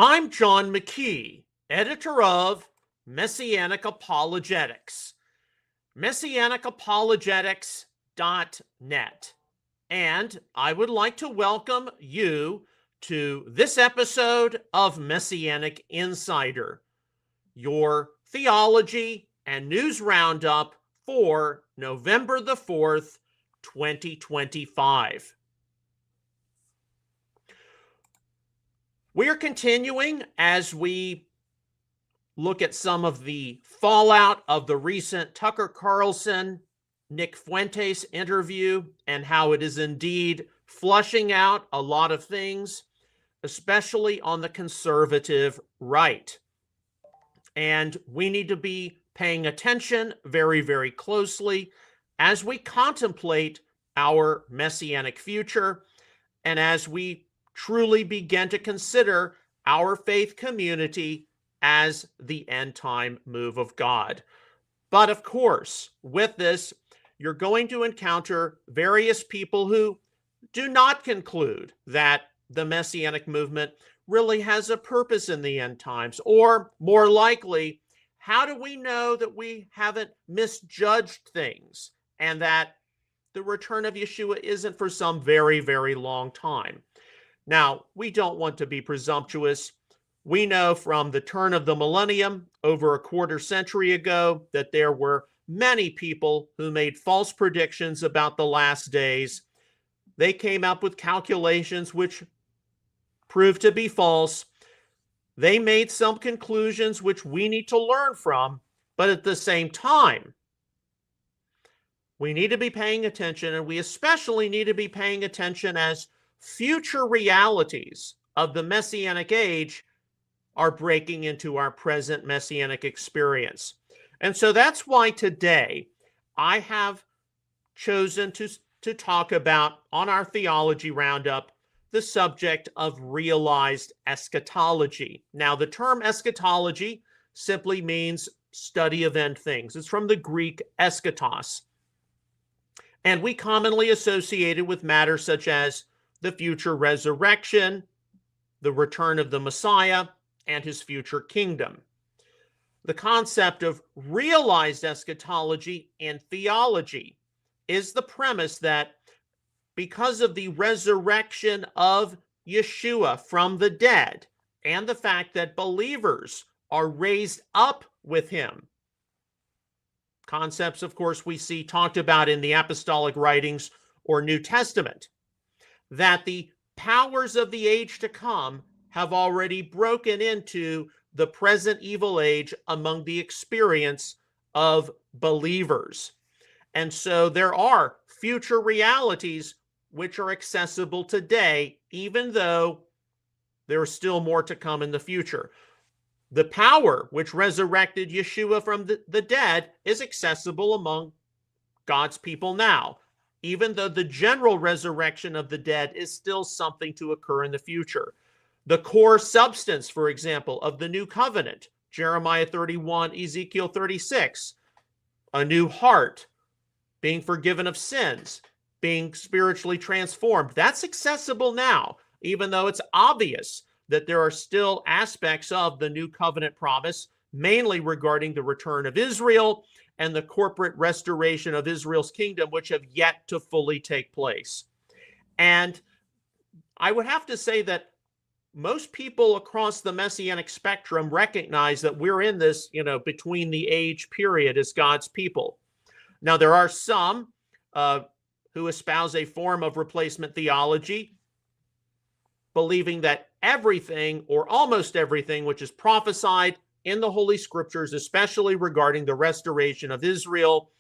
I'm John McKee, editor of Messianic Apologetics, messianicapologetics.net. And I would like to welcome you to this episode of Messianic Insider, your theology and news roundup for November the 4th, 2025. We are continuing as we look at some of the fallout of the recent Tucker Carlson, Nick Fuentes interview and how it is indeed flushing out a lot of things, especially on the conservative right. And we need to be paying attention very, very closely as we contemplate our messianic future and as we truly begin to consider our faith community as the end time move of God. But of course, with this, you're going to encounter various people who do not conclude that the messianic movement really has a purpose in the end times, or more likely, how do we know that we haven't misjudged things and that the return of Yeshua isn't for some very, very long time? Now, we don't want to be presumptuous. We know from the turn of the millennium, over a quarter century ago, that there were many people who made false predictions about the last days. They came up with calculations which proved to be false. They made some conclusions which we need to learn from, but at the same time, we need to be paying attention, and we especially need to be paying attention as future realities of the Messianic age are breaking into our present Messianic experience. And so that's why today I have chosen to talk about, on our theology roundup, the subject of realized eschatology. Now, the term eschatology simply means study of end things. It's from the Greek eschatos. And we commonly associate it with matters such as the future resurrection, the return of the Messiah, and his future kingdom. The concept of realized eschatology in theology is the premise that because of the resurrection of Yeshua from the dead and the fact that believers are raised up with him, concepts, of course, we see talked about in the apostolic writings or New Testament, that the powers of the age to come have already broken into the present evil age among the experience of believers. And so there are future realities which are accessible today, even though there is still more to come in the future. The power which resurrected Yeshua from the dead is accessible among God's people now, even though the general resurrection of the dead is still something to occur in the future. The core substance, for example, of the new covenant, Jeremiah 31, Ezekiel 36, a new heart, being forgiven of sins, being spiritually transformed, that's accessible now, even though it's obvious that there are still aspects of the new covenant promise, mainly regarding the return of Israel and the corporate restoration of Israel's kingdom, which have yet to fully take place. And I would have to say that most people across the Messianic spectrum recognize that we're in this, between the age period as God's people. Now, there are some who espouse a form of replacement theology, believing that everything or almost everything which is prophesied in the Holy Scriptures, especially regarding the restoration of Israel,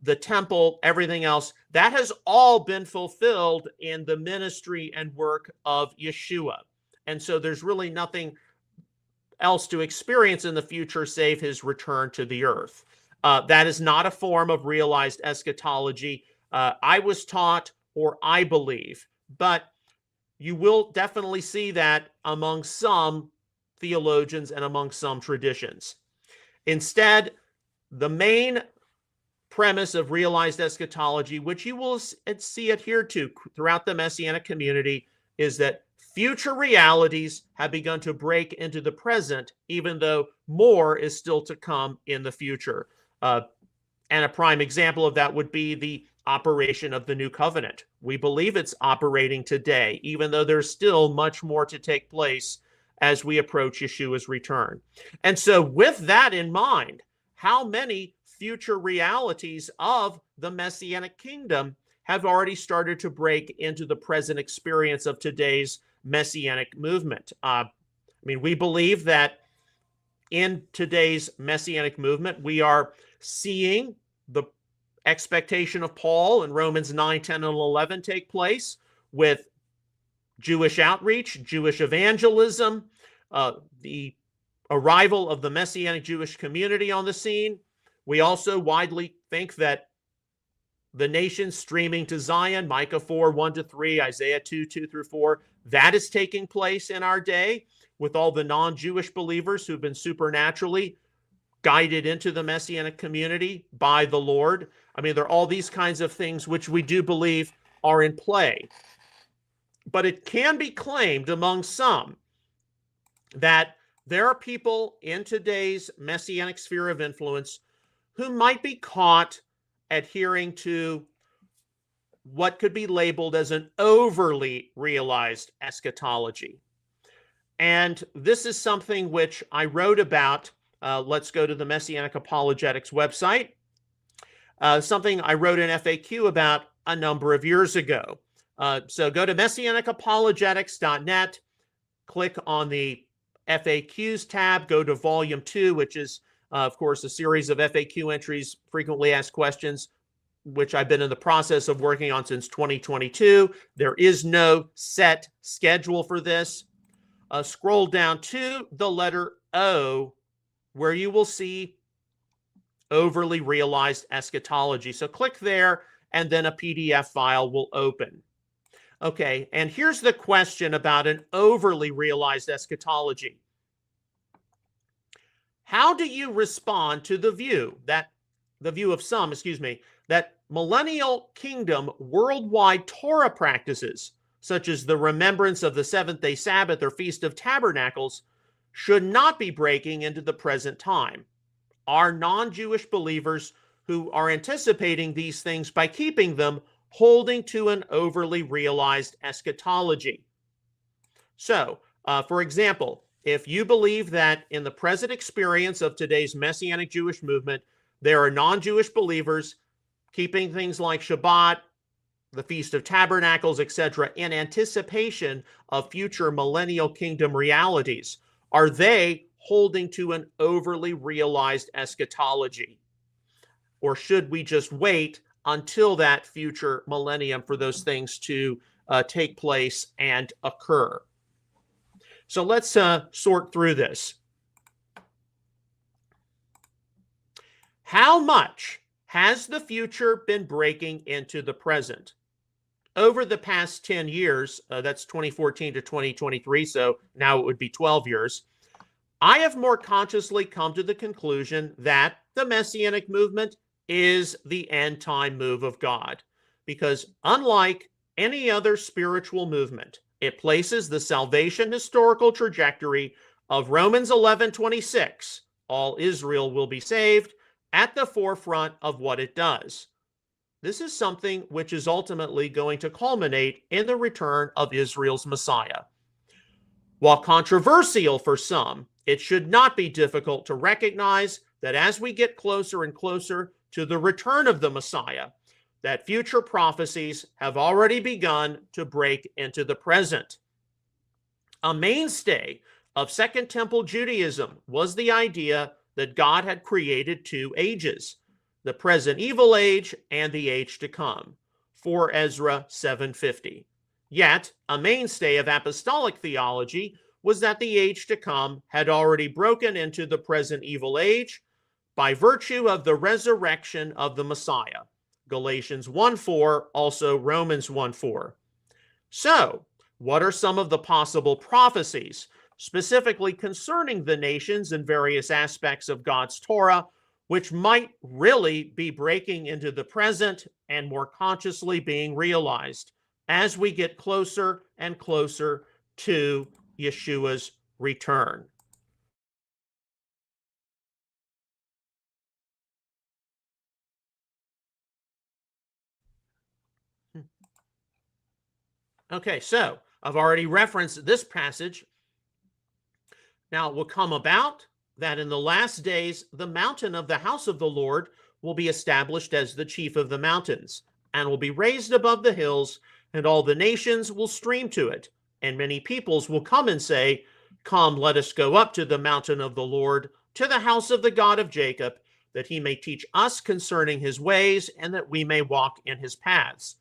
the temple, everything else, that has all been fulfilled in the ministry and work of Yeshua. And so there's really nothing else to experience in the future save his return to the earth. That is not a form of realized eschatology. I was taught, or I believe, but you will definitely see that among some theologians and among some traditions. Instead, the main premise of realized eschatology, which you will see adhered to throughout the Messianic community, is that future realities have begun to break into the present, even though more is still to come in the future. And a prime example of that would be the operation of the new covenant. We believe it's operating today, even though there's still much more to take place as we approach Yeshua's return. And so with that in mind, how many future realities of the Messianic kingdom have already started to break into the present experience of today's Messianic movement? We believe that in today's Messianic movement, we are seeing the expectation of Paul in Romans 9, 10, and 11 take place with Jewish outreach, Jewish evangelism, the arrival of the Messianic Jewish community on the scene. We also widely think that the nations streaming to Zion, Micah 4, 1-3, Isaiah 2, 2-4, that is taking place in our day with all the non-Jewish believers who've been supernaturally guided into the Messianic community by the Lord. There are all these kinds of things which we do believe are in play. But it can be claimed among some that there are people in today's Messianic sphere of influence who might be caught adhering to what could be labeled as an overly realized eschatology. And this is something which I wrote about. Let's go to the Messianic Apologetics website. Something I wrote an FAQ about a number of years ago. So go to messianicapologetics.net, click on the FAQs tab, go to Volume 2, which is, of course, a series of FAQ entries, frequently asked questions, which I've been in the process of working on since 2022. There is no set schedule for this. Scroll down to the letter O, where you will see overly realized eschatology. So click there, and then a PDF file will open. Okay, and here's the question about an overly realized eschatology. How do you respond to the view of some, that millennial kingdom worldwide Torah practices, such as the remembrance of the seventh-day Sabbath or Feast of Tabernacles, should not be breaking into the present time? Are non-Jewish believers who are anticipating these things by keeping them holding to an overly realized eschatology? So, for example, if you believe that in the present experience of today's Messianic Jewish movement, there are non-Jewish believers keeping things like Shabbat, the Feast of Tabernacles, etc., in anticipation of future millennial kingdom realities, are they holding to an overly realized eschatology? Or should we just wait until that future millennium for those things to take place and occur? So let's sort through this. How much has the future been breaking into the present? Over the past 10 years, that's 2014 to 2023, so now it would be 12 years, I have more consciously come to the conclusion that the Messianic movement is the end-time move of God, because unlike any other spiritual movement, it places the salvation historical trajectory of Romans 11:26, all Israel will be saved, at the forefront of what it does. This is something which is ultimately going to culminate in the return of Israel's Messiah. While controversial for some, it should not be difficult to recognize that as we get closer and closer to the return of the Messiah, that future prophecies have already begun to break into the present. A mainstay of Second Temple Judaism was the idea that God had created two ages, the present evil age and the age to come, 4 Ezra 7:50. Yet, a mainstay of apostolic theology was that the age to come had already broken into the present evil age by virtue of the resurrection of the Messiah. Galatians 1:4, also Romans 1:4. So, what are some of the possible prophecies, specifically concerning the nations and various aspects of God's Torah, which might really be breaking into the present and more consciously being realized as we get closer and closer to Yeshua's return. Okay, so I've already referenced this passage. Now it will come about that in the last days, the mountain of the house of the Lord will be established as the chief of the mountains, and will be raised above the hills, and all the nations will stream to it. And many peoples will come and say, Come, let us go up to the mountain of the Lord, to the house of the God of Jacob, that he may teach us concerning his ways, and that we may walk in his paths.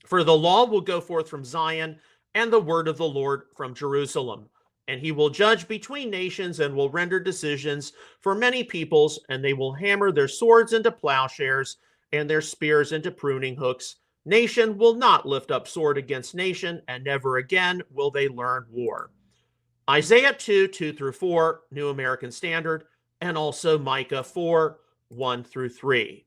For the law will go forth from Zion, and the word of the Lord from Jerusalem. And he will judge between nations, and will render decisions for many peoples, and they will hammer their swords into plowshares, and their spears into pruning hooks. Nation will not lift up sword against nation, and never again will they learn war. Isaiah 2, 2 through 4, New American Standard, and also Micah 4, 1 through 3.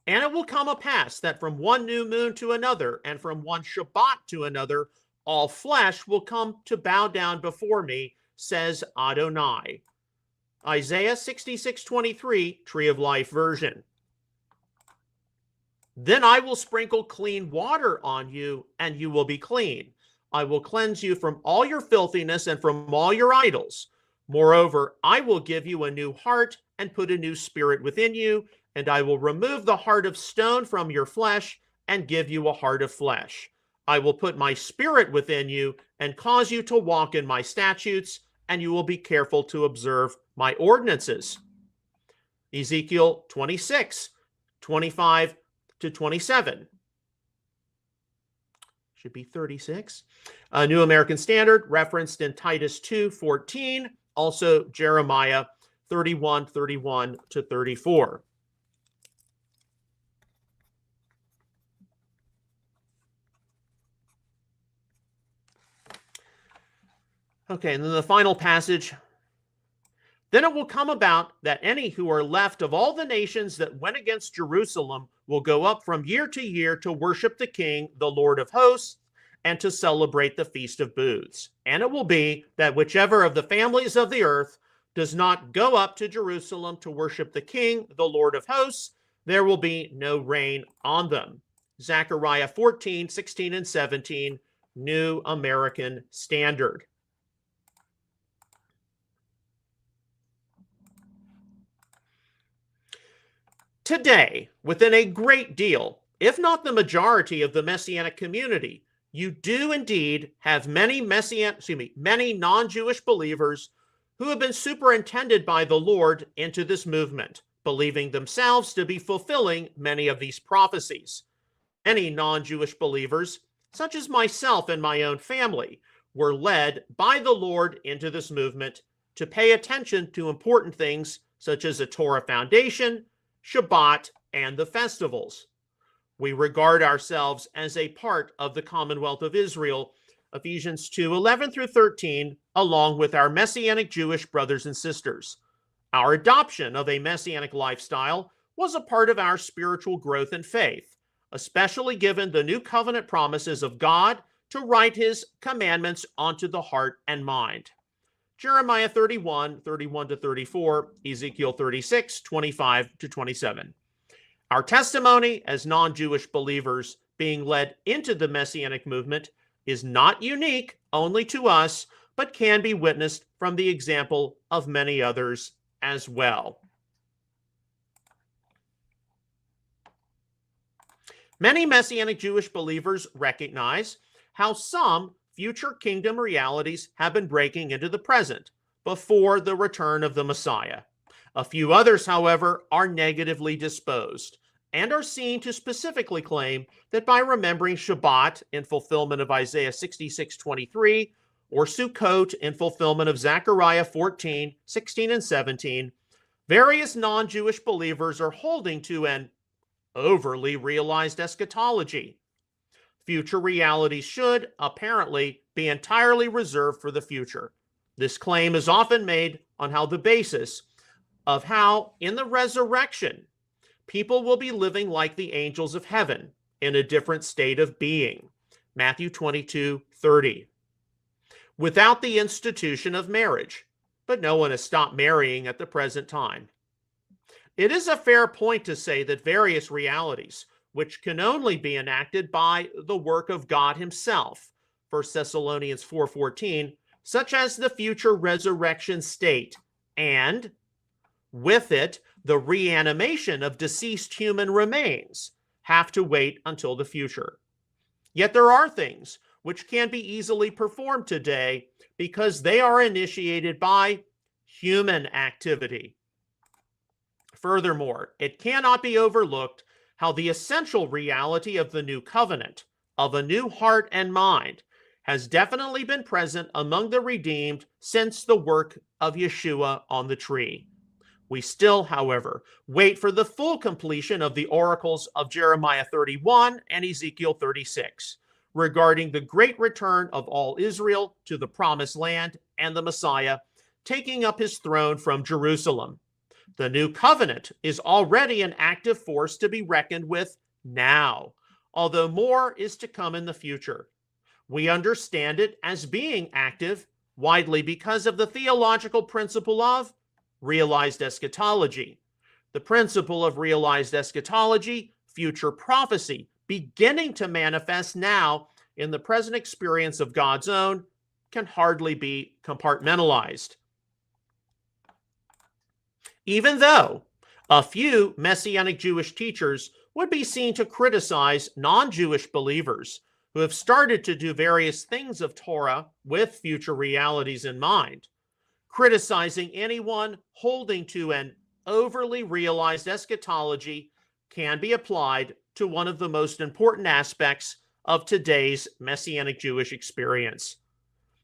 And it will come to pass that from one new moon to another, and from one Shabbat to another, all flesh will come to bow down before me, says Adonai. Isaiah 66:23, Tree of Life version. Then I will sprinkle clean water on you, and you will be clean. I will cleanse you from all your filthiness and from all your idols. Moreover, I will give you a new heart and put a new spirit within you, and I will remove the heart of stone from your flesh and give you a heart of flesh. I will put my spirit within you and cause you to walk in my statutes, and you will be careful to observe my ordinances. Ezekiel 26, 25 to 27. Should be 36. New American Standard, referenced in Titus 2:14, also Jeremiah 31:31 to 34. Okay, and then the final passage. Then it will come about that any who are left of all the nations that went against Jerusalem will go up from year to year to worship the King, the Lord of hosts, and to celebrate the Feast of Booths. And it will be that whichever of the families of the earth does not go up to Jerusalem to worship the King, the Lord of hosts, there will be no rain on them. Zechariah 14, 16, and 17, New American Standard. Today, within a great deal, if not the majority of the Messianic community, you do indeed have many non-Jewish believers who have been superintended by the Lord into this movement, believing themselves to be fulfilling many of these prophecies. Many non-Jewish believers, such as myself and my own family, were led by the Lord into this movement to pay attention to important things such as a Torah foundation, Shabbat, and the festivals. We regard ourselves as a part of the Commonwealth of Israel, Ephesians 2:11 through 13, along with our Messianic Jewish brothers and sisters. Our adoption of a Messianic lifestyle was a part of our spiritual growth and faith, especially given the new covenant promises of God to write his commandments onto the heart and mind. Jeremiah 31, 31 to 34, Ezekiel 36, 25 to 27. Our testimony as non-Jewish believers being led into the Messianic movement is not unique only to us, but can be witnessed from the example of many others as well. Many Messianic Jewish believers recognize how some future kingdom realities have been breaking into the present before the return of the Messiah. A few others, however, are negatively disposed and are seen to specifically claim that by remembering Shabbat in fulfillment of Isaiah 66:23 or Sukkot in fulfillment of Zechariah 14, 16, and 17, various non-Jewish believers are holding to an overly realized eschatology. Future realities should, apparently, be entirely reserved for the future. This claim is often made on how the basis of how in the resurrection people will be living like the angels of heaven in a different state of being. Matthew 22:30. Without the institution of marriage, but no one has stopped marrying at the present time. It is a fair point to say that various realities, which can only be enacted by the work of God himself, 1 Thessalonians 4:14, such as the future resurrection state, and with it, the reanimation of deceased human remains, have to wait until the future. Yet there are things which can be easily performed today because they are initiated by human activity. Furthermore, it cannot be overlooked how the essential reality of the new covenant, of a new heart and mind, has definitely been present among the redeemed since the work of Yeshua on the tree. We still, however, wait for the full completion of the oracles of Jeremiah 31 and Ezekiel 36 regarding the great return of all Israel to the promised land and the Messiah taking up his throne from Jerusalem. The new covenant is already an active force to be reckoned with now, although more is to come in the future. We understand it as being active widely because of the theological principle of realized eschatology. The principle of realized eschatology, future prophecy, beginning to manifest now in the present experience of God's own, can hardly be compartmentalized. Even though a few Messianic Jewish teachers would be seen to criticize non-Jewish believers who have started to do various things of Torah with future realities in mind, criticizing anyone holding to an overly realized eschatology can be applied to one of the most important aspects of today's Messianic Jewish experience.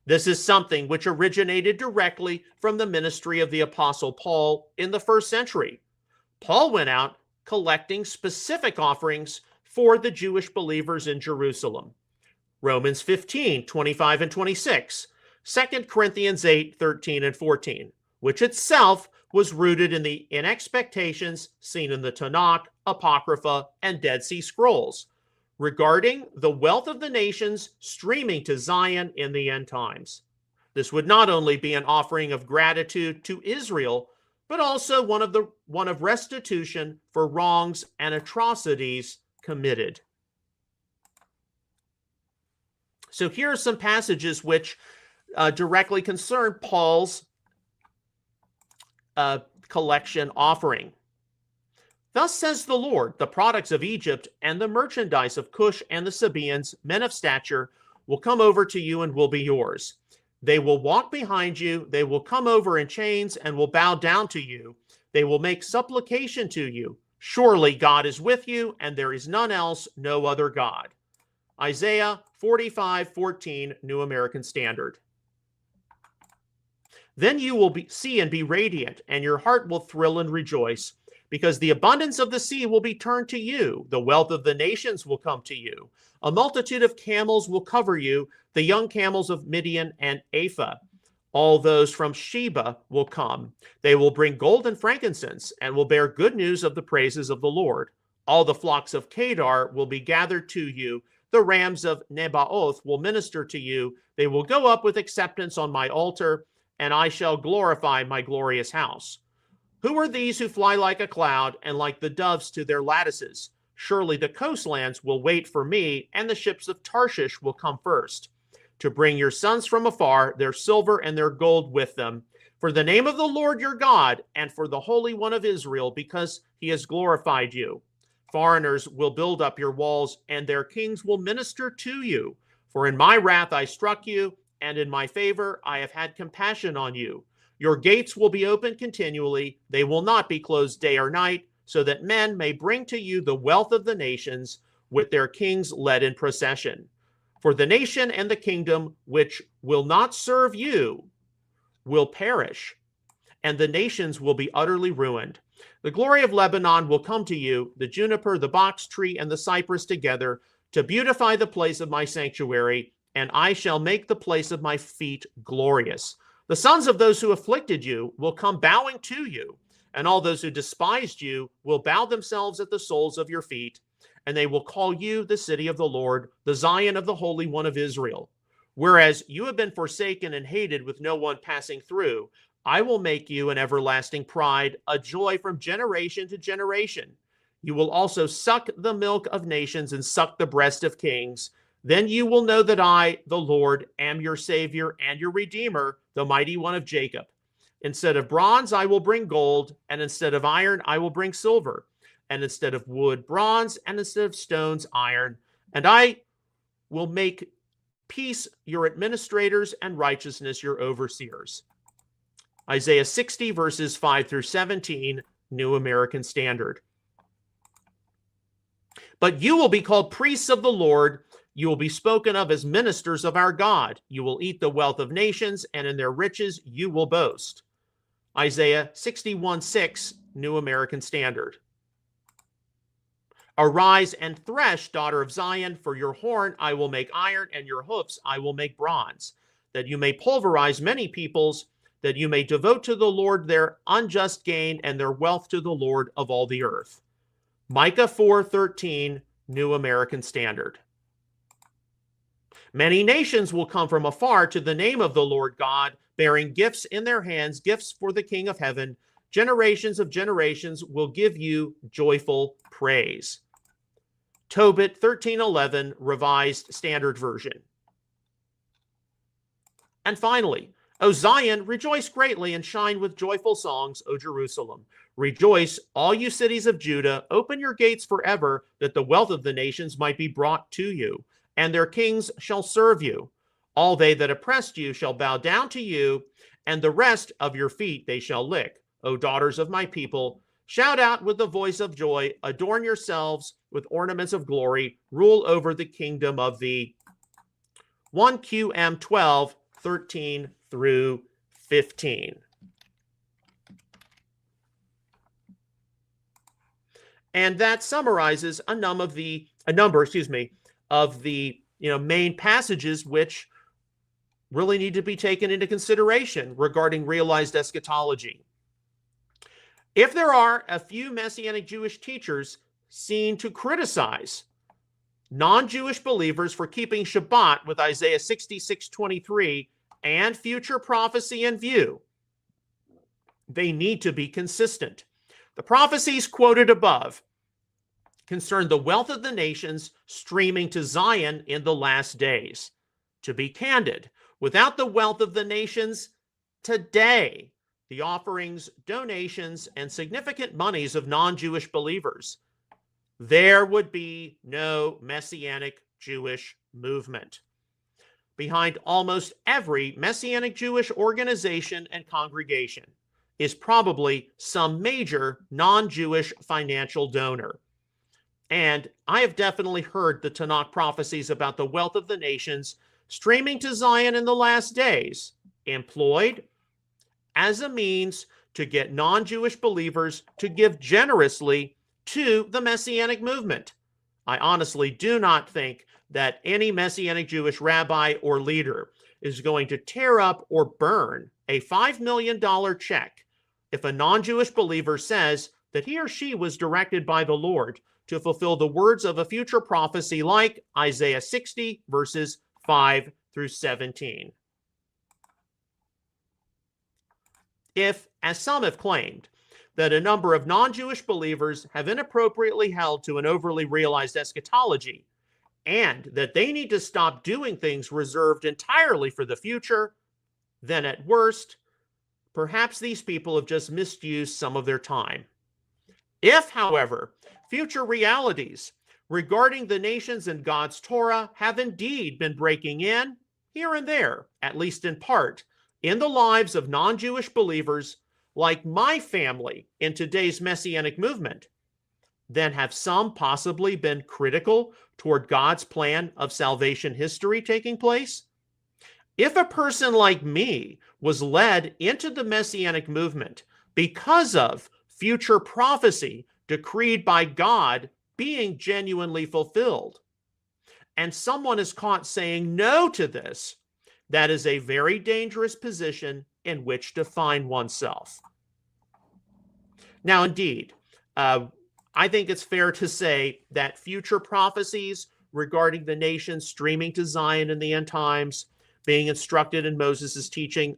This is something which originated directly from the ministry of the Apostle Paul in the first century. Paul went out collecting specific offerings for the Jewish believers in Jerusalem. Romans 15:25 and 26, 2 Corinthians 8:13 and 14, which itself was rooted in expectations seen in the Tanakh, Apocrypha, and Dead Sea Scrolls regarding the wealth of the nations streaming to Zion in the end times. This would not only be an offering of gratitude to Israel, but also one of restitution for wrongs and atrocities committed. So here are some passages which directly concern Paul's collection offering. Thus says the Lord, the products of Egypt and the merchandise of Cush and the Sabaeans, men of stature, will come over to you and will be yours. They will walk behind you. They will come over in chains and will bow down to you. They will make supplication to you. Surely God is with you, and there is none else, no other God. Isaiah 45:14, New American Standard. Then you will see and be radiant, and your heart will thrill and rejoice, because the abundance of the sea will be turned to you. The wealth of the nations will come to you. A multitude of camels will cover you, the young camels of Midian and Ephah. All those from Sheba will come. They will bring gold and frankincense, and will bear good news of the praises of the Lord. All the flocks of Kedar will be gathered to you. The rams of Nebaioth will minister to you. They will go up with acceptance on my altar, and I shall glorify my glorious house. Who are these who fly like a cloud and like the doves to their lattices? Surely the coastlands will wait for me, and the ships of Tarshish will come first, to bring your sons from afar, their silver and their gold with them, for the name of the Lord your God, and for the Holy One of Israel, because he has glorified you. Foreigners will build up your walls, and their kings will minister to you. For in my wrath I struck you, and in my favor I have had compassion on you. Your gates will be open continually. They will not be closed day or night, so that men may bring to you the wealth of the nations, with their kings led in procession. For the nation and the kingdom which will not serve you will perish, and the nations will be utterly ruined. The glory of Lebanon will come to you, the juniper, the box tree, and the cypress together, to beautify the place of my sanctuary, and I shall make the place of my feet glorious. The sons of those who afflicted you will come bowing to you, and all those who despised you will bow themselves at the soles of your feet, and they will call you the city of the Lord, the Zion of the Holy One of Israel. Whereas you have been forsaken and hated with no one passing through, I will make you an everlasting pride, a joy from generation to generation. You will also suck the milk of nations and suck the breast of kings. Then you will know that I, the Lord, am your Savior and your Redeemer, the mighty one of Jacob. Instead of bronze, I will bring gold, and instead of iron, I will bring silver, and instead of wood, bronze, and instead of stones, iron. And I will make peace your administrators and righteousness your overseers. Isaiah 60, verses 5 through 17, New American Standard. But you will be called priests of the Lord. You will be spoken of as ministers of our God. You will eat the wealth of nations, and in their riches you will boast. Isaiah 61:6, New American Standard. Arise and thresh, daughter of Zion, for your horn I will make iron, and your hoofs I will make bronze, that you may pulverize many peoples, that you may devote to the Lord their unjust gain and their wealth to the Lord of all the earth. Micah 4:13, New American Standard. Many nations will come from afar to the name of the Lord God, bearing gifts in their hands, gifts for the King of heaven. Generations of generations will give you joyful praise. Tobit 13:11, Revised Standard Version. And finally, O Zion, rejoice greatly and shine with joyful songs, O Jerusalem. Rejoice, all you cities of Judah, open your gates forever, that the wealth of the nations might be brought to you, and their kings shall serve you. All they that oppressed you shall bow down to you, and the rest of your feet they shall lick. O daughters of my people, shout out with the voice of joy, adorn yourselves with ornaments of glory, rule over the kingdom of the 1 QM 12:13 through 15. And that summarizes a number of the main passages which really need to be taken into consideration regarding realized eschatology. If there are a few Messianic Jewish teachers seen to criticize non-Jewish believers for keeping Shabbat with Isaiah 66:23 and future prophecy in view, they need to be consistent. The prophecies quoted above concern the wealth of the nations streaming to Zion in the last days. To be candid, without the wealth of the nations today, the offerings, donations, and significant monies of non-Jewish believers, there would be no Messianic Jewish movement. Behind almost every Messianic Jewish organization and congregation is probably some major non-Jewish financial donor. And I have definitely heard the Tanakh prophecies about the wealth of the nations streaming to Zion in the last days, employed as a means to get non-Jewish believers to give generously to the Messianic movement. I honestly do not think that any Messianic Jewish rabbi or leader is going to tear up or burn a $5 million check if a non-Jewish believer says that he or she was directed by the Lord to fulfill the words of a future prophecy like Isaiah 60, verses 5 through 17. If, as some have claimed, that a number of non-Jewish believers have inappropriately held to an overly realized eschatology, and that they need to stop doing things reserved entirely for the future, then at worst, perhaps these people have just misused some of their time. If, however, future realities regarding the nations and God's Torah have indeed been breaking in, here and there, at least in part, in the lives of non-Jewish believers like my family in today's Messianic movement, then have some possibly been critical toward God's plan of salvation history taking place? If a person like me was led into the Messianic movement because of future prophecy decreed by God being genuinely fulfilled, and someone is caught saying no to this, that is a very dangerous position in which to find oneself. Now, indeed, I think it's fair to say that future prophecies regarding the nation streaming to Zion in the end times, being instructed in Moses' teaching,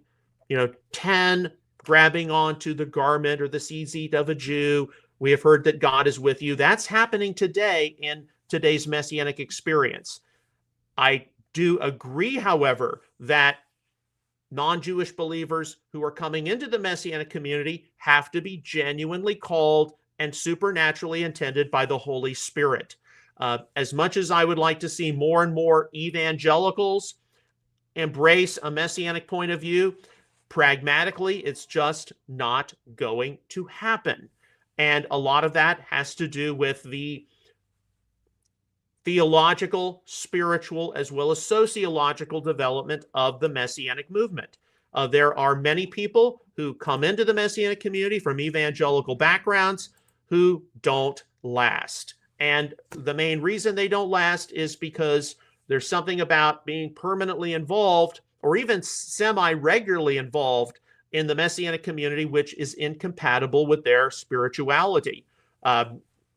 10 grabbing onto the garment or the tzitzit of a Jew, we have heard that God is with you. That's happening today in today's Messianic experience. I do agree, however, that non-Jewish believers who are coming into the Messianic community have to be genuinely called and supernaturally intended by the Holy Spirit. As much as I would like to see more and more evangelicals embrace a Messianic point of view, pragmatically, it's just not going to happen. And a lot of that has to do with the theological, spiritual, as well as sociological development of the Messianic movement. There are many people who come into the Messianic community from evangelical backgrounds who don't last. And the main reason they don't last is because there's something about being permanently involved or even semi-regularly involved in the Messianic community which is incompatible with their spirituality.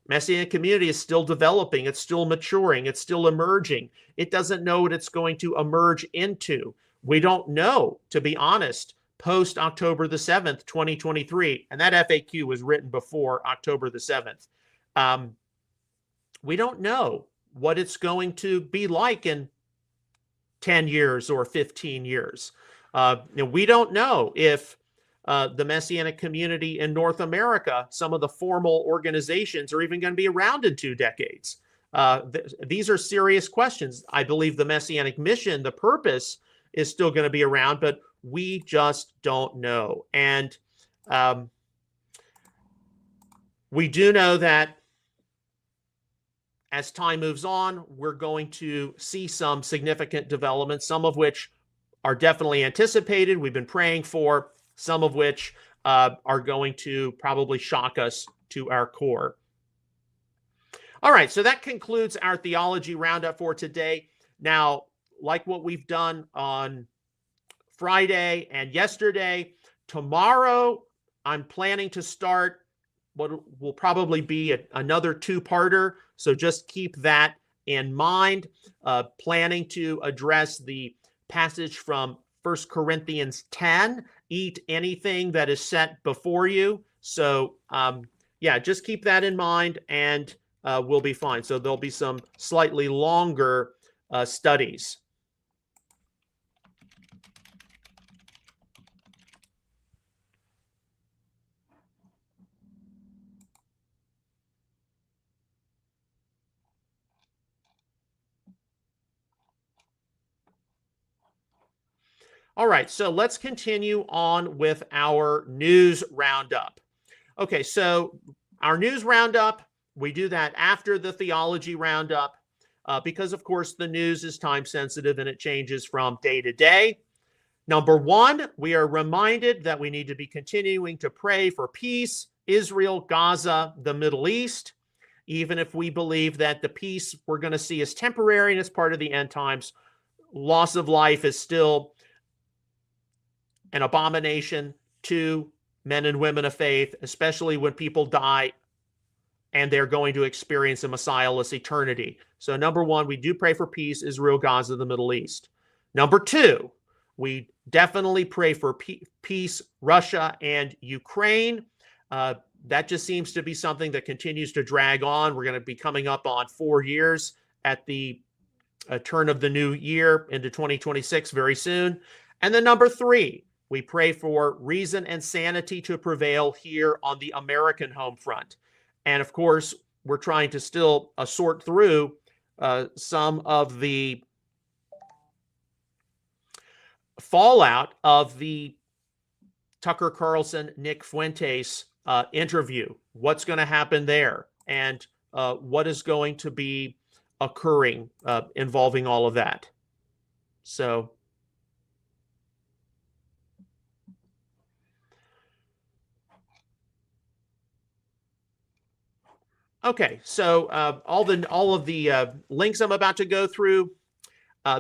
Messianic community is still developing, it's still maturing, it's still emerging. It doesn't know what it's going to emerge into. We don't know, to be honest, post October the 7th, 2023, and that FAQ was written before October the 7th. We don't know what it's going to be like in 10 years or 15 years. We don't know if the Messianic community in North America, some of the formal organizations are even going to be around in 2 decades. These are serious questions. I believe the Messianic mission, the purpose, is still going to be around, but we just don't know. And we do know that as time moves on, we're going to see some significant developments, some of which are definitely anticipated, we've been praying for, some of which are going to probably shock us to our core. All right, so that concludes our theology roundup for today. Now, like what we've done on Friday and yesterday, tomorrow I'm planning to start what will probably be another 2-parter, so just keep that in mind. Planning to address the passage from 1 Corinthians 10, eat anything that is set before you. So yeah, just keep that in mind and we'll be fine. So there'll be some slightly longer studies. All right, so let's continue on with our news roundup. Okay, so our news roundup, we do that after the theology roundup because, of course, the news is time sensitive and it changes from day to day. Number 1, we are reminded that we need to be continuing to pray for peace, Israel, Gaza, the Middle East, even if we believe that the peace we're going to see is temporary and it's part of the end times. Loss of life is still an abomination to men and women of faith, especially when people die and they're going to experience a Messiahless eternity. So number 1, we do pray for peace, Israel, Gaza, the Middle East. Number 2, we definitely pray for peace, Russia and Ukraine. That just seems to be something that continues to drag on. We're going to be coming up on 4 years at the turn of the new year into 2026 very soon. And then number 3, we pray for reason and sanity to prevail here on the American home front. And of course, we're trying to still sort through some of the fallout of the Tucker Carlson, Nick Fuentes interview. What's going to happen there? And what is going to be occurring involving all of that? So okay, so all of the links I'm about to go through,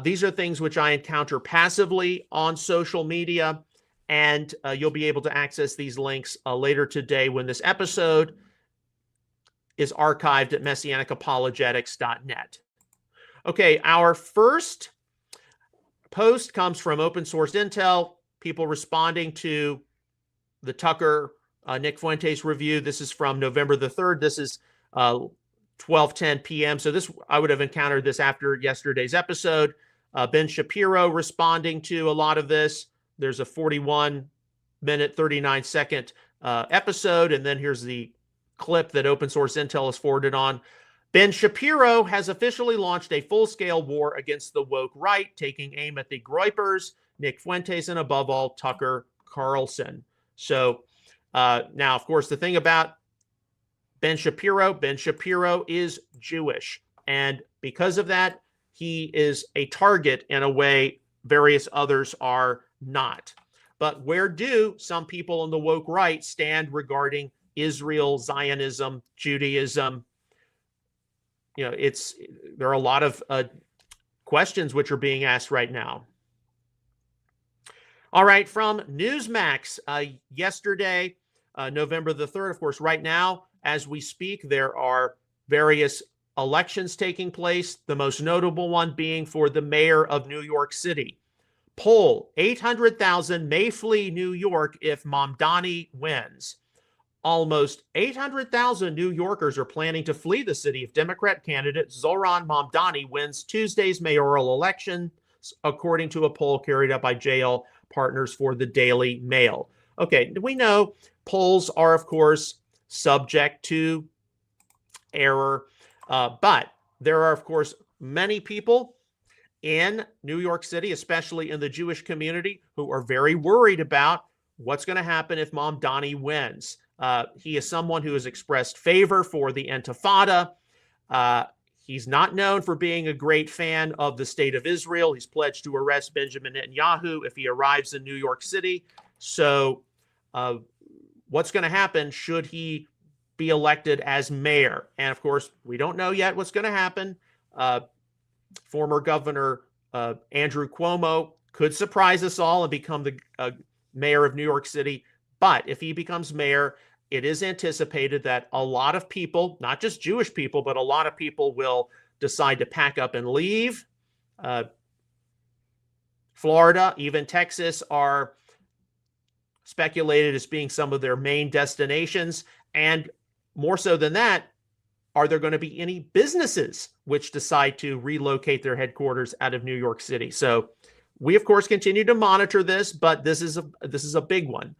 these are things which I encounter passively on social media, and you'll be able to access these links later today when this episode is archived at messianicapologetics.net. Okay, our first post comes from Open Source Intel, people responding to the Tucker Nick Fuentes review. This is from November the 3rd. This is 12:10 p.m. So this, I would have encountered this after yesterday's episode. Ben Shapiro responding to a lot of this. There's a 41-minute, 39-second episode, and then here's the clip that Open Source Intel has forwarded on. Ben Shapiro has officially launched a full-scale war against the woke right, taking aim at the Groypers, Nick Fuentes, and above all, Tucker Carlson. So now, of course, the thing about Ben Shapiro is Jewish. And because of that, he is a target in a way various others are not. But where do some people on the woke right stand regarding Israel, Zionism, Judaism? You know, there are a lot of questions which are being asked right now. All right, from Newsmax yesterday, November the 3rd, of course, right now, as we speak, there are various elections taking place, the most notable one being for the mayor of New York City. Poll, 800,000 may flee New York if Mamdani wins. Almost 800,000 New Yorkers are planning to flee the city if Democrat candidate Zohran Mamdani wins Tuesday's mayoral election, according to a poll carried out by JL Partners for the Daily Mail. Okay, we know polls are, of course, subject to error, but there are, of course, many people in New York City, especially in the Jewish community, who are very worried about what's going to happen if Mamdani wins. He is someone who has expressed favor for the Intifada. He's not known for being a great fan of the state of Israel. He's pledged to arrest Benjamin Netanyahu if he arrives in New York City. So what's going to happen should he be elected as mayor? And of course, we don't know yet what's going to happen. Former Governor Andrew Cuomo could surprise us all and become the mayor of New York City. But if he becomes mayor, it is anticipated that a lot of people, not just Jewish people, but a lot of people will decide to pack up and leave. Florida, even Texas are speculated as being some of their main destinations. And more so than that, are there going to be any businesses which decide to relocate their headquarters out of New York City? So we, of course, continue to monitor this, but this is a big one.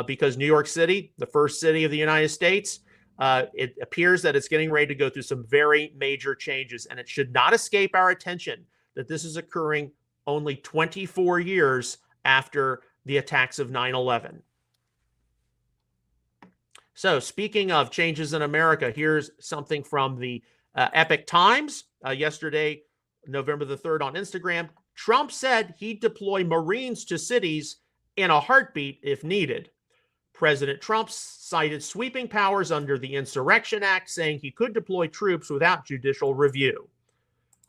Because New York City, the first city of the United States, it appears that it's getting ready to go through some very major changes, and it should not escape our attention that this is occurring only 24 years after the attacks of 9/11. So speaking of changes in America, here's something from the Epoch Times yesterday, November the 3rd on Instagram. Trump said he'd deploy Marines to cities in a heartbeat if needed. President Trump cited sweeping powers under the Insurrection Act, saying he could deploy troops without judicial review.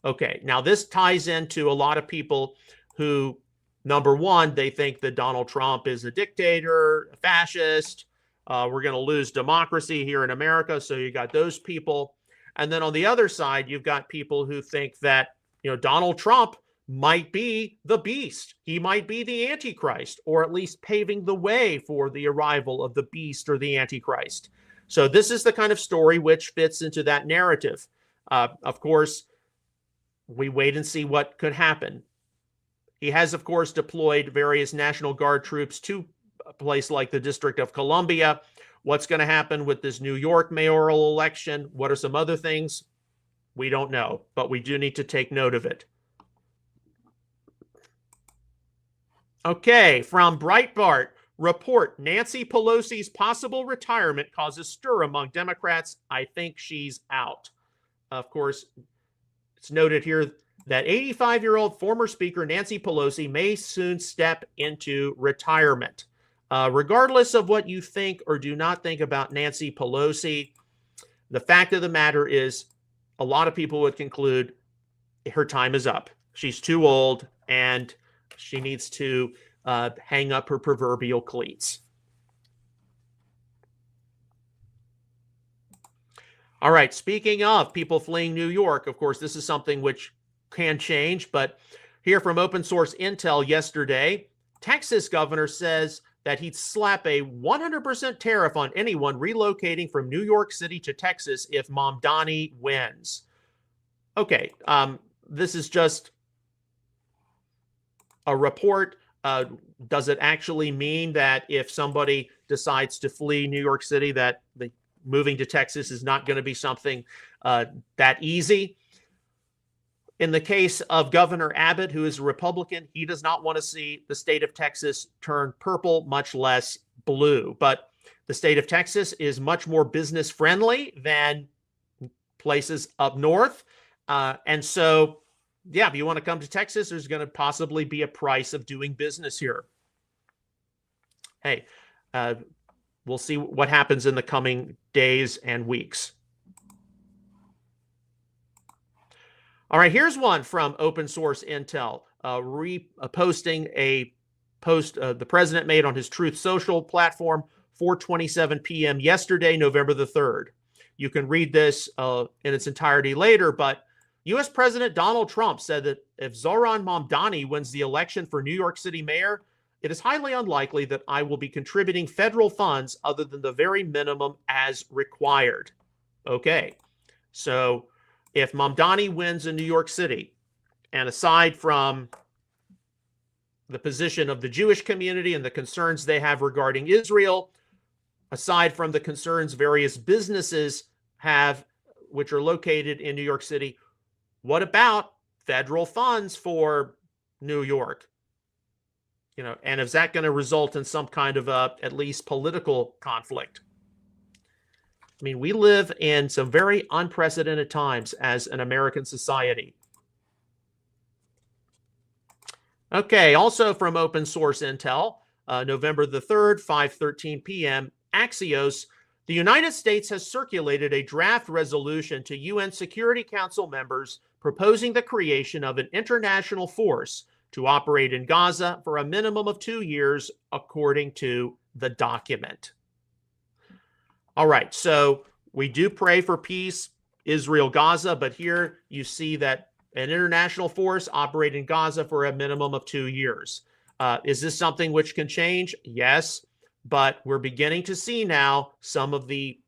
Okay, now this ties into a lot of people who, number one, they think that Donald Trump is a dictator, a fascist. We're going to lose democracy here in America. So you got those people. And then on the other side, you've got people who think that, Donald Trump might be the beast. He might be the Antichrist, or at least paving the way for the arrival of the beast or the Antichrist. So this is the kind of story which fits into that narrative. Of course, we wait and see what could happen. He has, of course, deployed various National Guard troops to a place like the District of Columbia. What's going to happen with this New York mayoral election? What are some other things? We don't know, but we do need to take note of it. Okay, from Breitbart, report Nancy Pelosi's possible retirement causes stir among Democrats. I think she's out. Of course, it's noted here that 85-year-old former Speaker Nancy Pelosi may soon step into retirement. Regardless of what you think or do not think about Nancy Pelosi, the fact of the matter is a lot of people would conclude her time is up. She's too old and she needs to hang up her proverbial cleats. All right, speaking of people fleeing New York, of course, this is something which can change, but here from open source intel yesterday, Texas governor says that he'd slap a 100% tariff on anyone relocating from New York City to Texas if Mamdani wins. Okay, this is just a report. Does it actually mean that if somebody decides to flee New York City, that moving to Texas is not going to be something that easy? In the case of Governor Abbott, who is a Republican, he does not want to see the state of Texas turn purple, much less blue. But the state of Texas is much more business friendly than places up north. And so, yeah, if you want to come to Texas, there's going to possibly be a price of doing business here. Hey, we'll see what happens in the coming days and weeks. All right, here's one from open source intel, posting a post the president made on his Truth Social platform, 4:27 p.m. yesterday, November the 3rd. You can read this in its entirety later, but U.S. President Donald Trump said that if Zohran Mamdani wins the election for New York City mayor, it is highly unlikely that I will be contributing federal funds other than the very minimum as required. Okay, so if Mamdani wins in New York City, and aside from the position of the Jewish community and the concerns they have regarding Israel, aside from the concerns various businesses have, which are located in New York City, what about federal funds for New York? You know, and is that going to result in some kind of at least political conflict? I mean, we live in some very unprecedented times as an American society. Okay, also from open source intel, November the 3rd, 5:13 p.m., Axios, the United States has circulated a draft resolution to UN Security Council members proposing the creation of an international force to operate in Gaza for a minimum of 2 years, according to the document. All right, so we do pray for peace, Israel, Gaza, but here you see that an international force operating in Gaza for a minimum of 2 years. Is this something which can change? Yes, but we're beginning to see now some of the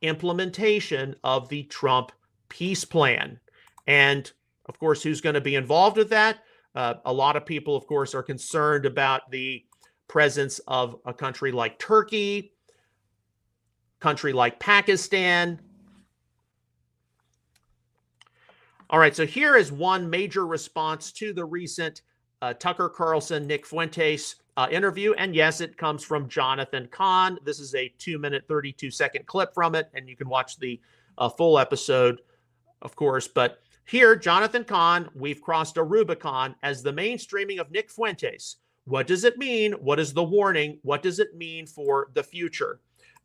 implementation of the Trump peace plan. And of course, who's going to be involved with that? A lot of people, of course, are concerned about the presence of a country like Turkey, country like Pakistan. All right, so here is one major response to the recent Tucker Carlson, Nick Fuentes interview. And yes, it comes from Jonathan Cahn. This is a 2-minute, 32-second clip from it, and you can watch the full episode, of course. But here, Jonathan Cahn, we've crossed a Rubicon as the mainstreaming of Nick Fuentes. What does it mean? What is the warning? What does it mean for the future?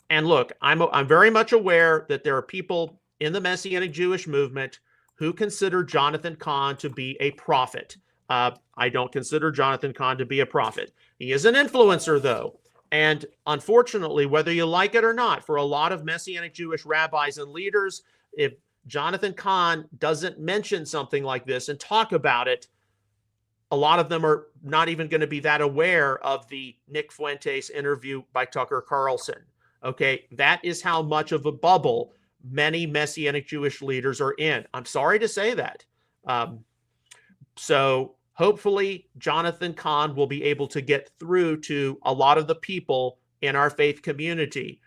And look, I'm very much aware that there are people in the Messianic Jewish movement who consider Jonathan Cahn to be a prophet. I don't consider Jonathan Cahn to be a prophet. He is an influencer, though. And unfortunately, whether you like it or not, for a lot of Messianic Jewish rabbis and leaders, if Jonathan Cahn doesn't mention something like this and talk about it, a lot of them are not even going to be that aware of the Nick Fuentes interview by Tucker Carlson. Okay, that is how much of a bubble many Messianic Jewish leaders are in. I'm sorry to say that. So hopefully Jonathan Cahn will be able to get through to a lot of the people in our faith community,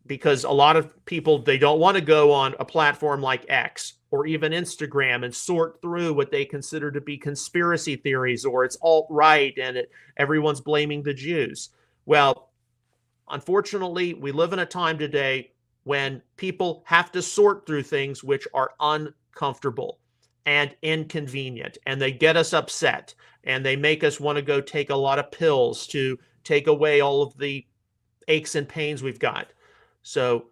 because a lot of people, they don't want to go on a platform like X or even Instagram and sort through what they consider to be conspiracy theories, or it's alt-right and everyone's blaming the Jews. Well, unfortunately, we live in a time today when people have to sort through things which are uncomfortable and inconvenient, and they get us upset, and they make us want to go take a lot of pills to take away all of the aches and pains we've got. So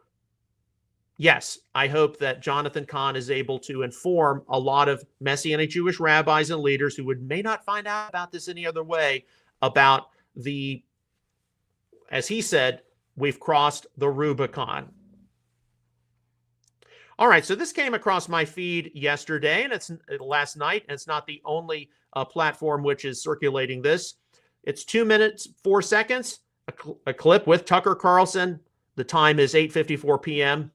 yes, I hope that Jonathan Cahn is able to inform a lot of Messianic Jewish rabbis and leaders who may not find out about this any other way about the, as he said, we've crossed the Rubicon. All right, so this came across my feed yesterday, and it's last night, and it's not the only platform which is circulating this. It's 2 minutes, 4 seconds, a clip with Tucker Carlson. The time is 8:54 p.m.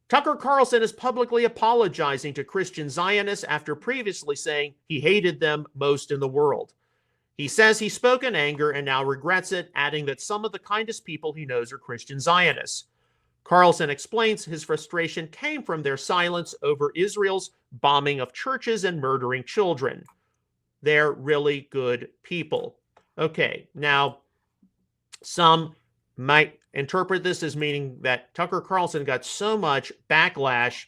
Tucker Carlson is publicly apologizing to Christian Zionists after previously saying he hated them most in the world. He says he spoke in anger and now regrets it, adding that some of the kindest people he knows are Christian Zionists. Carlson explains his frustration came from their silence over Israel's bombing of churches and murdering children. They're really good people. Okay, now some might interpret this as meaning that Tucker Carlson got so much backlash,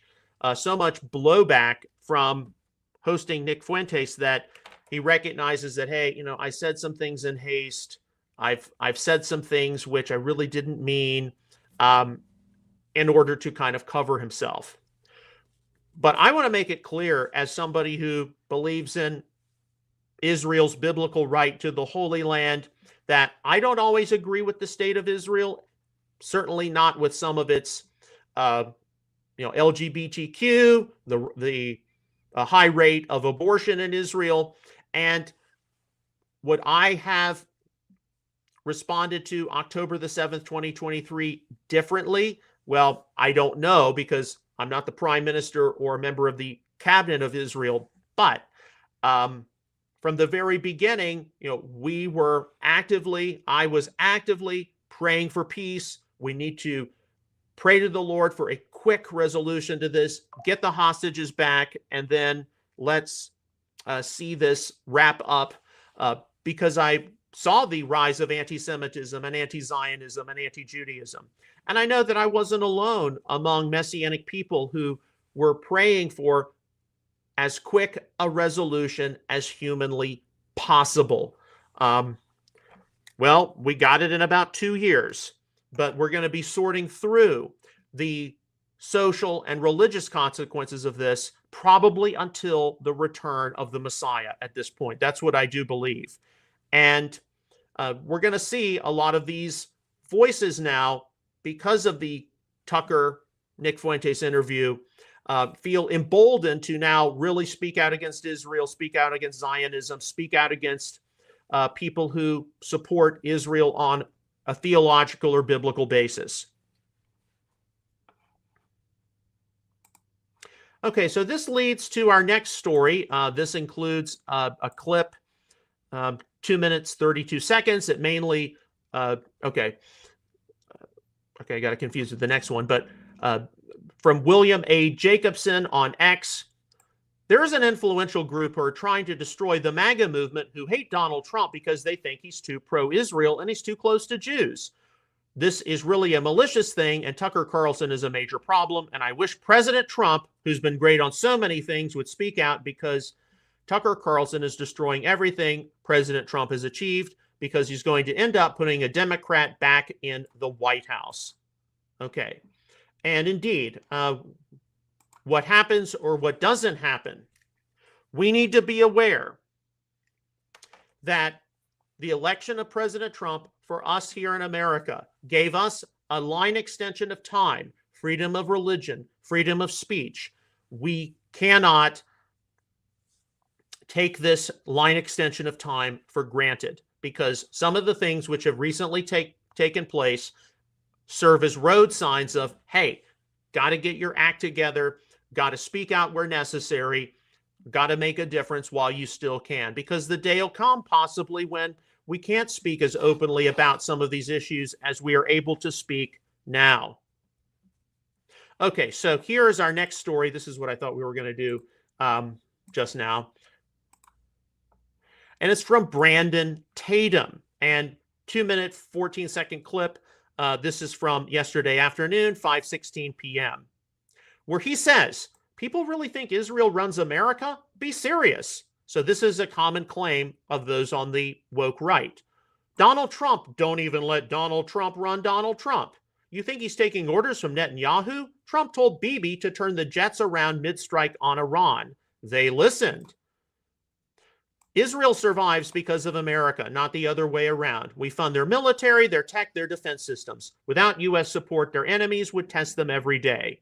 so much blowback from hosting Nick Fuentes that he recognizes that, hey, you know, I said some things in haste. I've said some things which I really didn't mean, in order to kind of cover himself. But I want to make it clear, as somebody who believes in Israel's biblical right to the Holy Land, that I don't always agree with the state of Israel, certainly not with some of its, LGBTQ, the high rate of abortion in Israel. And would I have responded to October the 7th, 2023 differently? Well, I don't know, because I'm not the prime minister or a member of the cabinet of Israel. But from the very beginning, I was actively praying for peace. We need to pray to the Lord for a quick resolution to this, get the hostages back, and then let's see this wrap up, because I saw the rise of anti-Semitism and anti-Zionism and anti-Judaism. And I know that I wasn't alone among Messianic people who were praying for as quick a resolution as humanly possible. Well, we got it in about 2 years, but we're going to be sorting through the social and religious consequences of this probably until the return of the Messiah at this point. That's what I do believe. And we're going to see a lot of these voices now, because of the Tucker Nick Fuentes interview, feel emboldened to now really speak out against Israel, speak out against Zionism, speak out against people who support Israel on a theological or biblical basis. Okay, so this leads to our next story. This includes a clip, 2 minutes, 32 seconds. It mainly, okay, I got confused with the next one, but from William A. Jacobson on X, there is an influential group who are trying to destroy the MAGA movement who hate Donald Trump because they think he's too pro-Israel and he's too close to Jews. This is really a malicious thing, and Tucker Carlson is a major problem, and I wish President Trump, who's been great on so many things, would speak out, because Tucker Carlson is destroying everything President Trump has achieved, because he's going to end up putting a Democrat back in the White House. Okay. And indeed, what happens or what doesn't happen, we need to be aware that the election of President Trump for us here in America gave us a line extension of time, freedom of religion, freedom of speech. We cannot take this line extension of time for granted, because some of the things which have recently taken place serve as road signs of, hey, got to get your act together, got to speak out where necessary, got to make a difference while you still can, because the day will come possibly when we can't speak as openly about some of these issues as we are able to speak now. Okay, so here is our next story. This is what I thought we were going to do just now. And it's from Brandon Tatum. And 2 minute, 14-second clip. This is from yesterday afternoon, 5:16 p.m., where he says, people really think Israel runs America? Be serious. So this is a common claim of those on the woke right. Donald Trump, don't even let Donald Trump run Donald Trump. You think he's taking orders from Netanyahu? Trump told Bibi to turn the jets around mid-strike on Iran. They listened. Israel survives because of America, not the other way around. We fund their military, their tech, their defense systems. Without U.S. support, their enemies would test them every day.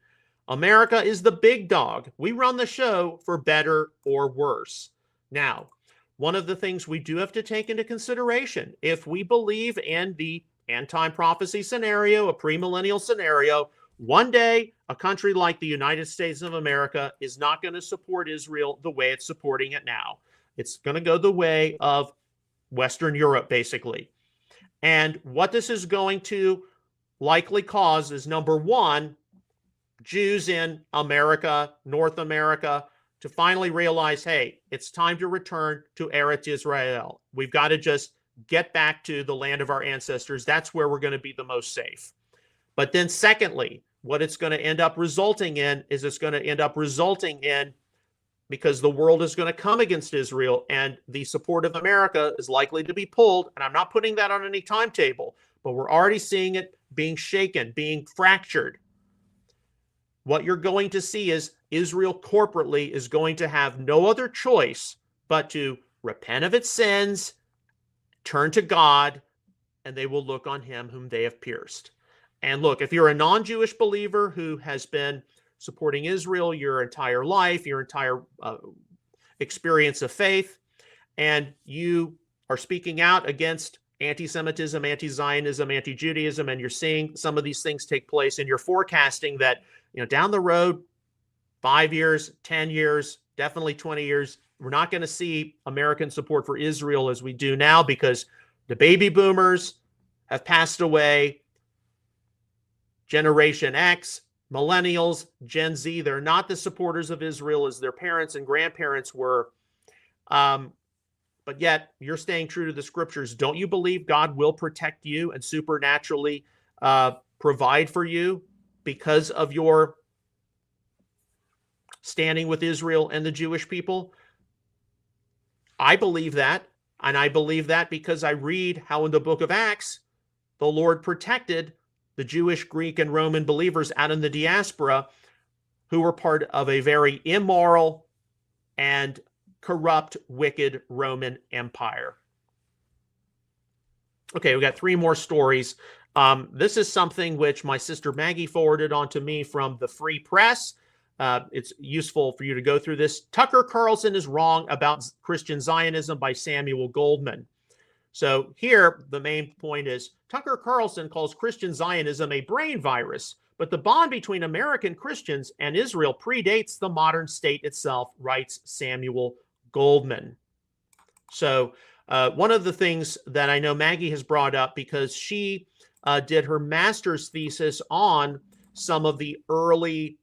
America is the big dog. We run the show for better or worse. Now, one of the things we do have to take into consideration, if we believe in the end-time prophecy scenario, a premillennial scenario, one day a country like the United States of America is not going to support Israel the way it's supporting it now. It's going to go the way of Western Europe, basically. And what this is going to likely cause is, number one, Jews in America, North America, to finally realize, hey, it's time to return to Eretz Israel. We've got to just get back to the land of our ancestors. That's where we're going to be the most safe. But then secondly, what it's going to end up resulting in is because the world is going to come against Israel and the support of America is likely to be pulled. And I'm not putting that on any timetable, but we're already seeing it being shaken, being fractured. What you're going to see is Israel corporately is going to have no other choice but to repent of its sins, turn to God, and they will look on him whom they have pierced. And look, if you're a non-Jewish believer who has been supporting Israel your entire life, your entire experience of faith, and you are speaking out against anti-Semitism, anti-Zionism, anti-Judaism, and you're seeing some of these things take place, and you're forecasting that, down the road, 5 years, 10 years, definitely 20 years, we're not going to see American support for Israel as we do now because the baby boomers have passed away. Generation X, millennials, Gen Z, they're not the supporters of Israel as their parents and grandparents were. But yet you're staying true to the scriptures. Don't you believe God will protect you and supernaturally provide for you because of your standing with Israel and the Jewish people? I believe that. And I believe that because I read how in the book of Acts, the Lord protected the Jewish, Greek, and Roman believers out in the diaspora who were part of a very immoral and corrupt, wicked Roman Empire. Okay, we got 3 more stories. This is something which my sister Maggie forwarded on to me from the Free Press. It's useful for you to go through this. Tucker Carlson is wrong about Christian Zionism by Samuel Goldman. So here, the main point is Tucker Carlson calls Christian Zionism a brain virus, but the bond between American Christians and Israel predates the modern state itself, writes Samuel Goldman. So one of the things that I know Maggie has brought up, because she did her master's thesis on some of the early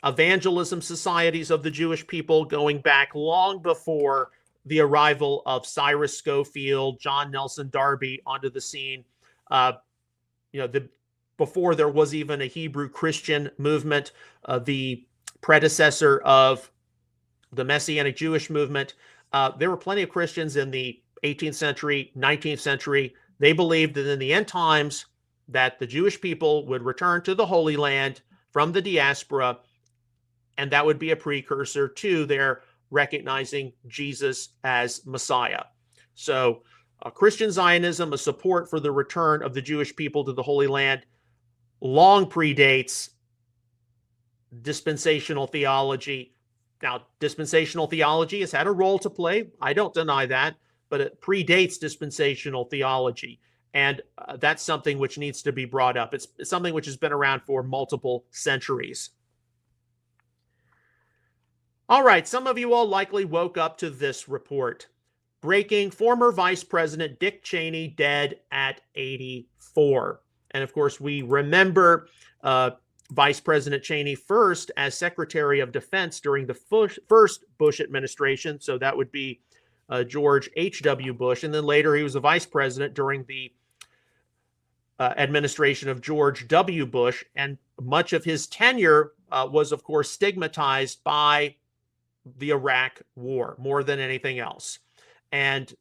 evangelism societies of the Jewish people going back long before the arrival of Cyrus Schofield, John Nelson Darby onto the scene, before there was even a Hebrew Christian movement, the predecessor of the Messianic Jewish movement. There were plenty of Christians in the 18th century, 19th century. They believed that in the end times that the Jewish people would return to the Holy Land from the diaspora, and that would be a precursor to their recognizing Jesus as Messiah. So Christian Zionism, a support for the return of the Jewish people to the Holy Land, long predates dispensational theology. Now, dispensational theology has had a role to play. I don't deny that, but it predates dispensational theology. And that's something which needs to be brought up. It's something which has been around for multiple centuries. All right, some of you all likely woke up to this report. Breaking: former Vice President Dick Cheney dead at 84. And of course, we remember Vice President Cheney first as Secretary of Defense during the first Bush administration. So that would be George H.W. Bush. And then later he was a vice president during the administration of George W. Bush. And much of his tenure was, of course, stigmatized by the Iraq War more than anything else. And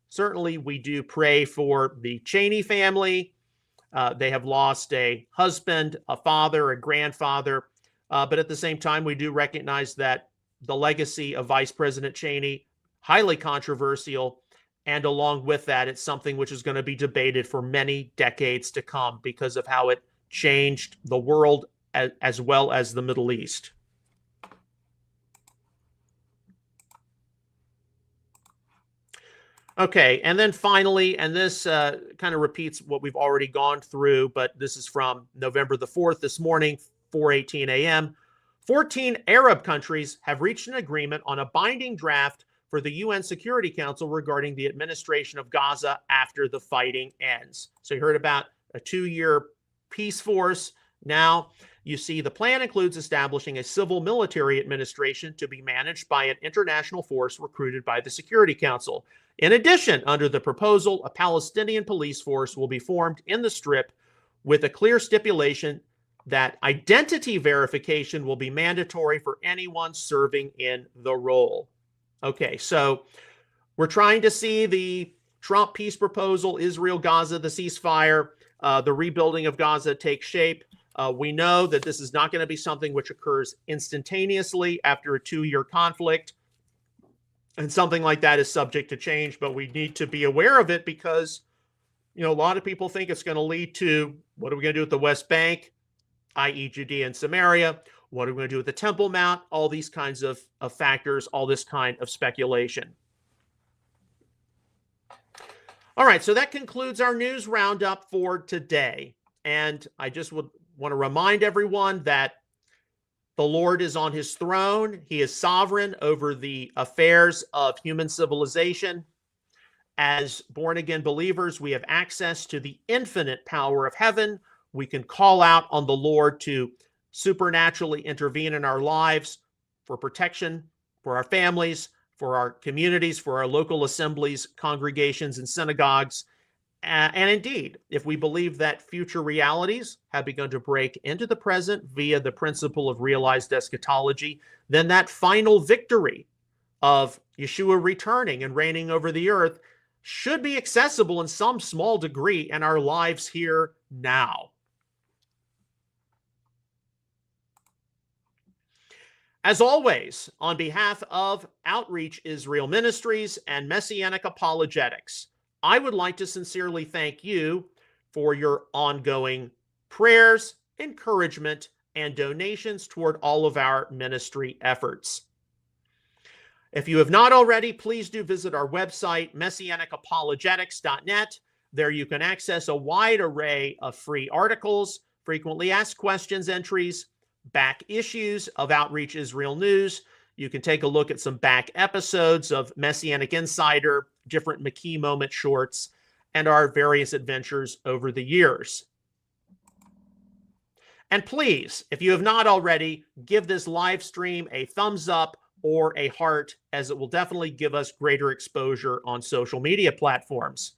certainly we do pray for the Cheney family, They have lost a husband, a father, a grandfather. But at the same time, we do recognize that the legacy of Vice President Cheney, highly controversial. And along with that, it's something which is going to be debated for many decades to come because of how it changed the world as well as the Middle East. Okay, and then finally, and this kind of repeats what we've already gone through, but this is from November the 4th this morning, 4:18 a.m. 14 Arab countries have reached an agreement on a binding draft for the UN Security Council regarding the administration of Gaza after the fighting ends. So you heard about a 2-year peace force. Now you see the plan includes establishing a civil military administration to be managed by an international force recruited by the Security Council. In addition, under the proposal, a Palestinian police force will be formed in the Strip with a clear stipulation that identity verification will be mandatory for anyone serving in the role. Okay, so we're trying to see the Trump peace proposal, Israel, Gaza, the ceasefire, the rebuilding of Gaza take shape. We know that this is not going to be something which occurs instantaneously after a 2-year conflict. And something like that is subject to change, but we need to be aware of it because, a lot of people think it's going to lead to what are we going to do with the West Bank, i.e. Judea and Samaria? What are we going to do with the Temple Mount? All these kinds of factors, all this kind of speculation. All right, so that concludes our news roundup for today. And I just would want to remind everyone that the Lord is on his throne. He is sovereign over the affairs of human civilization. As born-again believers, we have access to the infinite power of heaven. We can call out on the Lord to supernaturally intervene in our lives for protection, for our families, for our communities, for our local assemblies, congregations, and synagogues. And indeed, if we believe that future realities have begun to break into the present via the principle of realized eschatology, then that final victory of Yeshua returning and reigning over the earth should be accessible in some small degree in our lives here now. As always, on behalf of Outreach Israel Ministries and Messianic Apologetics, I would like to sincerely thank you for your ongoing prayers, encouragement, and donations toward all of our ministry efforts. If you have not already, please do visit our website, messianicapologetics.net. There you can access a wide array of free articles, frequently asked questions entries, back issues of Outreach Israel News. You can take a look at some back episodes of Messianic Insider, different McKee moment shorts, and our various adventures over the years. And please, if you have not already, give this live stream a thumbs up or a heart, as it will definitely give us greater exposure on social media platforms.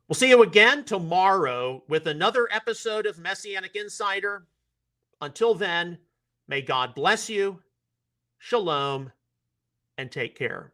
We'll see you again tomorrow with another episode of Messianic Insider. Until then, may God bless you, shalom, and take care.